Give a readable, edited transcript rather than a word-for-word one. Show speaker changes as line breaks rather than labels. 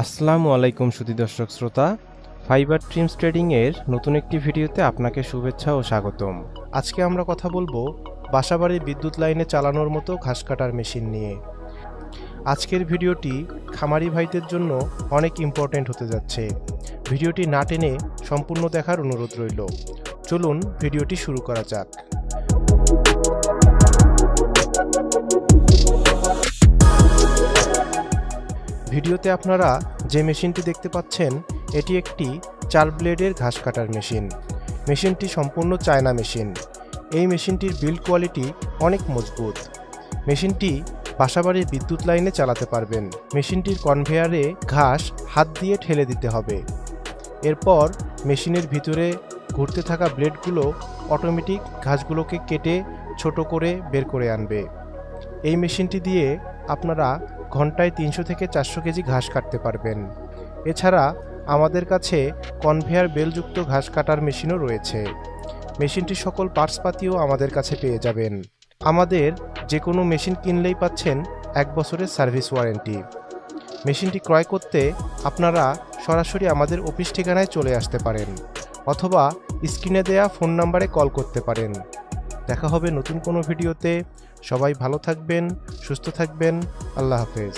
আসসালামু আলাইকুম সুধী দর্শক শ্রোতা, ফাইবার ট্রিমস ট্রেডিং এর নতুন একটি ভিডিওতে আপনাকে শুভেচ্ছা ও স্বাগতম। আজকে আমরা কথা বলবো বাসাবাড়ির বিদ্যুৎ লাইনে চালানোর মতো ঘাস কাটার মেশিন নিয়ে। আজকের ভিডিওটি খামারি ভাইদের জন্য অনেক ইম্পর্টেন্ট হতে যাচ্ছে। ভিডিওটি না টেনে সম্পূর্ণ দেখার অনুরোধ রইল। চলুন ভিডিওটি শুরু করা যাক। ভিডিওতে আপনারা যে মেশিনটি দেখতে পাচ্ছেন এটি একটি 4 ব্লেডের ঘাস কাটার মেশিন। মেশিনটি সম্পূর্ণ চায়না মেশিন। এই মেশিনটির বিল্ড কোয়ালিটি অনেক মজবুত। মেশিনটি বাসাবাড়ির বিদ্যুৎ লাইনে চালাতে পারবেন। মেশিনটির কনভেয়ারে ঘাস হাত দিয়ে ঠেলে দিতে হবে। এরপর মেশিনের ভিতরে ঘুরতে থাকা ব্লেডগুলো অটোমেটিক ঘাসগুলোকে কেটে ছোট করে বের করে আনবে। এই মেশিনটি দিয়ে আপনারা ঘন্টায় 300 থেকে 400 কেজি ঘাস কাটতে পারবেন। এছাড়া আমাদের কাছে কনভেয়ার বেলযুক্ত ঘাস কাটার মেশিনও রয়েছে। মেশিনটির সকল পার্টসপাতিও আমাদের কাছে পেয়ে যাবেন। আমাদের যে কোনো মেশিন কিনলেই পাচ্ছেন 1 বছরের সার্ভিস ওয়ারেন্টি। মেশিনটি ক্রয় করতে আপনারা সরাসরি আমাদের অফিস ঠিকানায় চলে আসতে পারেন অথবা স্ক্রিনে দেয়া ফোন নাম্বারে কল করতে পারেন। দেখা হবে নতুন কোনো ভিডিওতে। সবাই ভালো থাকবেন, সুস্থ থাকবেন। আল্লাহ হাফেজ।